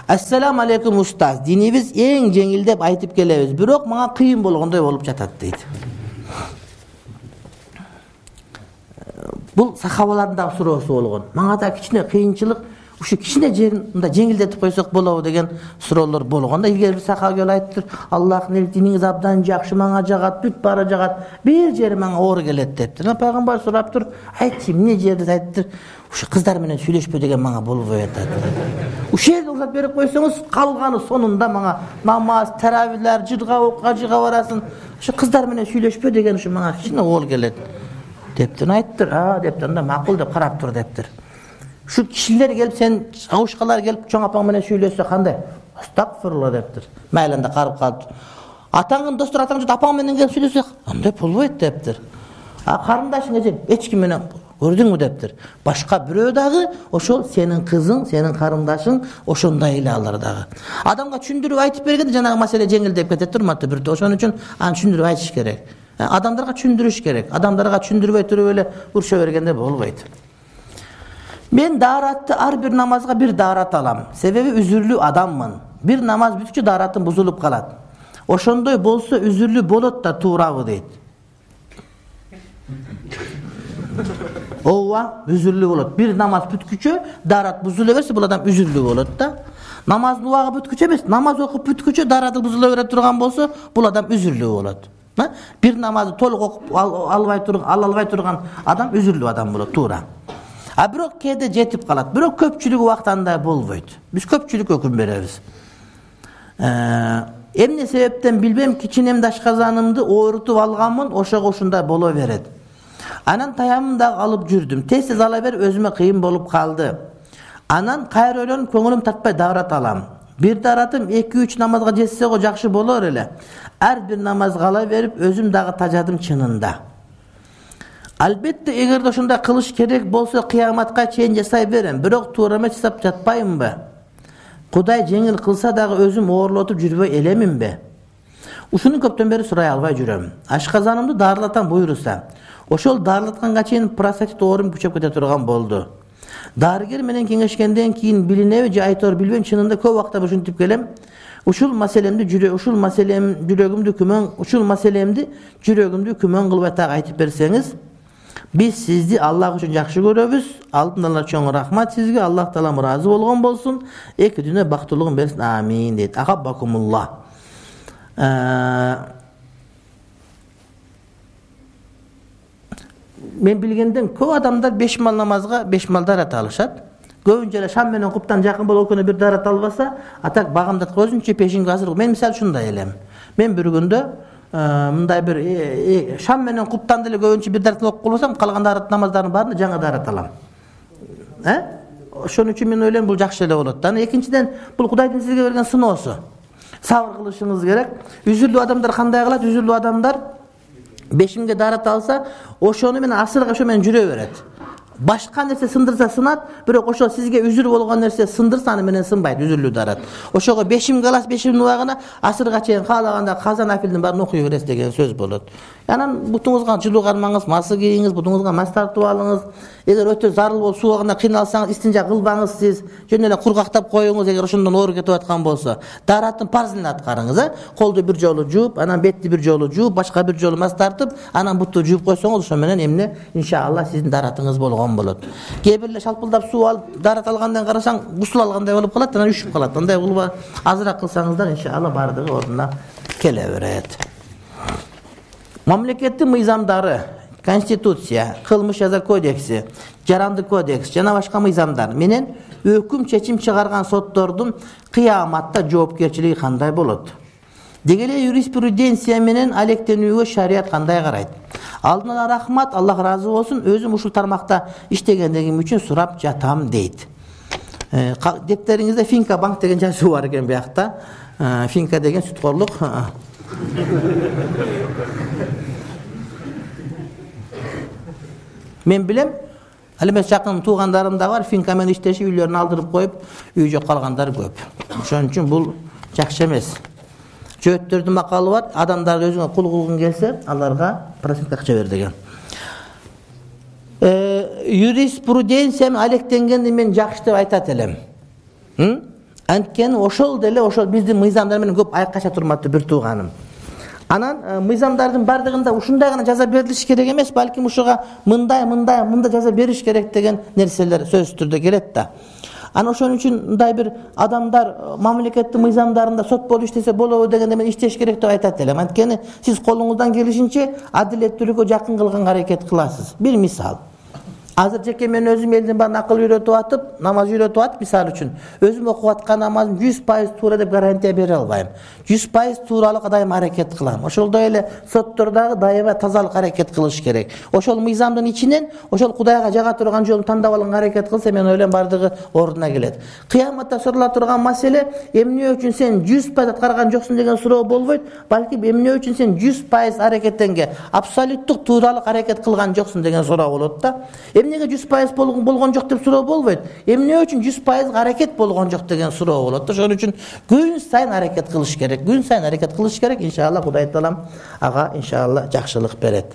Assalamu alaikum ustaz. Dinimiz en жеңил деп айтып келебиz, бирок мага кыйын болгондой болуп жатат дейт. Бул сахабалардын да суроосу болгон. Мага да кичине кыйынчылык, ушу кичине жерин мындай жеңилдетип койсок болобу деген суроолор болгондо, илгери бир сахаба келип айтыптыр: Аллахтын диниңиз абдан жакшы, мага жагат, бүт бара жагат, бир жери мага оор келет дептир. Пайгамбар сураптыр: айтчы, эмне жерди айтыптыр? Ушу кыздар менен сүйлөшпө деген мага болбой атат. Ушул жерди урап берип койсоңуз, калганы сонунда мага намаз, таравилер, жырга окуга барасың. Ушу кыздар менен сүйлөшпө деген ушу мага кичине оор келет дептир. Айттыр, дептир, анда макул деп карап тур дептир. Şu kişiler gelip sen avuşkalar gelip çoğun apağın mene söylüyorsa kандай? Astagfirullah deptir. Maylanda karıp kalıp. Atağın dostlar atağın jut apağın menen gelip söylüyorsa kандай bolboyt deptir. Karındaşın ecem hiç kim menen gördün mü deptir. Başka birөө dagı oşol senin kızın, senin karındaşın oşonday ele alır dagı. Adamga çündürüp aytıp bergende janagı masele жеңилдеп кетет turmatı bir. Oşon üçün an çündürüp aytış gerek. Adamlarga çündürüş gerek. Adamlarga çündürüp turup ele urşa bergende bolboyt. Ben daratты ar bir namazga bir darat alam. Sebebi üzürlü adamman. Bir namaz bütkü daratım buzulup kalat. Oşondoy bolsa üzürlü bolot da tuğrabı deyit. Ova üzürlü bolot. Bir namaz bütküçü darat buzulu verse bu adam üzürlü bolot da. Namaz nuvağı bütküçü emes. Namaz okup bütküçü daratı buzulu vere turgan bolsa bu adam üzürlü bolot. Bir namazı toluk okup albay turgan adam üzürlü adam bolot tuğra. Бирок кээде жетип калат. Бирок көпчүлүгү убактанда болбойт. Биз көпчүлүк өкүм беребиз. Эмне себептен билбем, кичинем дашказанымды оорутуп алганмын, ошого ушундай боло берет. Анан таямымды алып жүрдүм. Тез ала бер өзүмө кыйын болуп калды. Анан кайра ойлонуп көңүлүм татпай дарат алам. Bir daratım 2-3 namazga жетсе го жакшы болор эле. Ар бир намазга ала берип өзүм дагы тажадым чынында. Albatta eğer de şunda kılış gerek bolsa kıyamatga çeyin jasay berem. Bирок tуура эмес жасап жатпаймынбы? Кудай жеңил кылса дагы өзүм оорулотуп жүрбөй элеминби? Ушуну көптөн бери сурай албай жүрөм. Ашказанымды дарылатам буйруса. Ошол дарылатканга чейин простатит оорум күчөп кете турган болду. Дарыгер менен кеңешкенден кийин билинеби же айтор билбейм, чынында көп убакта ушинтип келем. Ушул маселемди жүрөгүмдү күмөн кылбай так айтып берсеңиз, biz sizdi Allah üçün жақшы көрөбүз. Алдын чоң рахмат сизге. Аллах Таалам разы болгон болсун. Эки дүнө бактылыгын берсин. Амин дейт. Ахаббакумуллах. Мен билгенден көп адамдар 5 мал намазга 5 мал дарат алышат. Көбүнчө эле шам менен куптан жакын болуп өкүнө бир дарат албаса, атак багамдатка өзүнчө пешинге азыр. Мен мисалы ушундай элем. Мен bir күндө мындай бир шам менен куптанды эле көбүнчө бир дарат окуп калсам, калган дарат намаздардын баарын жаңы дарат алам. Ошон үчүн мен ойлойм бул жакшы эле болот. Анан экинчиден бул Кудайдын сизге берген сыноосу. Сабыр кылышыңыз керек. Үзүрлүү адамдар кандай кылат? Үзүрлүү адамдар бешимге дарат алса, ошону менен асырга ошо менен жүрө берет. Başka nerse sındırsa sınat, bирок ошо sizge üzür болгон nerse sındırsa аны менен сынбайт, üzürlүү дарат. Ошого бешим калас, бешимдин убагына асырга чейин каалаганда казан афилдин баарын окуй бересиз деген сөз болот. Анан бутуңузга жылуу кармаңыз, масы кийиңиз, бутуңузга мас тартып алыңыз. Эгер өтө зарыл болуп суу абагында кыйналсаңыз, истинжа кылбаңыз сиз. Жөн эле кургактап коюңуз, эгер ошондон оор кетип аткан болсо. Дараттын парзын аткарыңыз, колду бир жолу жууп, анан бетти бир жолу жууп, башка бир жолу мас тартып, анан бутту жууп койсоңуз, ошо менен эмне иншалла сиздин даратыңыз болгон болот. Кээ бирлер шалпылдап суу алып, дарат алгандан карасаң, гусул алгандай болуп калат, анан үшүп калат. Андай кылба, азыраак кылсаңыздар иншалла бардыгы ордуна келе берет. Мамлекеттин мыйзамдары, конституция, кылмыш жаза кодекси, жаранды кодекс жана башка мыйзамдар менен өкүм чечим чыгарган соттордун кыяматта жоопкерчилиги кандай болот? Деги эле юриспруденция менен алектенүүгө шарият кандай карайт? Алдын ала рахмат, Аллах разы болсун, өзүм ушул тармакта иштегендигим үчүн сурап жатам дейт. Дептериңизде Финка банк деген жазуу бар экен биякта. Финка деген сүткорлук. Мен билем, ал эмес жакын туугандарым да бар, Финка менен иштешип үйлөрүн алдырып коюп, үй жок калгандар көп. Ошон үчүн бул жакшы эмес. Жөөттөрдүн макалы бар, адамдар өзүңө кул кылгың келсе, аларга процент акча бер деген. Юриспруденция алектенгенди мен жакшы деп айтат элем. Antkeni ошол деле ошол биздин мыйзамдар менен көп айкаша турматты бир тууганым. Анан мыйзамдардын бардыгында ушундай гана жаза берилиш керек эмес, балким ушуга мындай жаза бериш керек деген нерселер сөзсүз түрдө келет да. Анан ошон үчүн мындай бир адамдар мамлекеттин мыйзамдарында сот болуп иштесе болобу дегенде мен иштеш керек деп айтат элем. Анткени сиз колуңуздан келишинче адилеттүүлүккө жакын кылганга аракет кыласыз. Бир мисал. Азыр жеке мен өзүм элдин баарын акыл үйрөтүп атып, намаз үйрөтүп атып, мисал үчүн өзүм окуп аткан намазым 100% туура деп гарантия бере албайм. 100% тууралыкка дайыма аракет кылам. Ошолдой эле соттордогу дайыма тазалык аракет кылыш керек. Ошол мыйзамдын ичинен ошол Кудайга жага турган жолун тандап алганга аракет кылса, мен ойлойм бардыгы ордуна келет. Кыяматта сурала турган маселе эмне үчүн сен 100% аткарган жоксуң деген суроо болбойт, балки эмне үчүн сен 100% аракеттенге, абсолюттук тууралык аракет кылган жоксуң деген суроо болот да. Эмнеге 100% болгон жок деп суроо болбойт. Эмне үчүн 100% аракет болгон жок деген суроо болот. Ошон үчүн күн сайын аракет кылыш керек. Күн сайын аракет кылыш керек. Иншалла Кудай таалам ага иншалла жакшылык берет.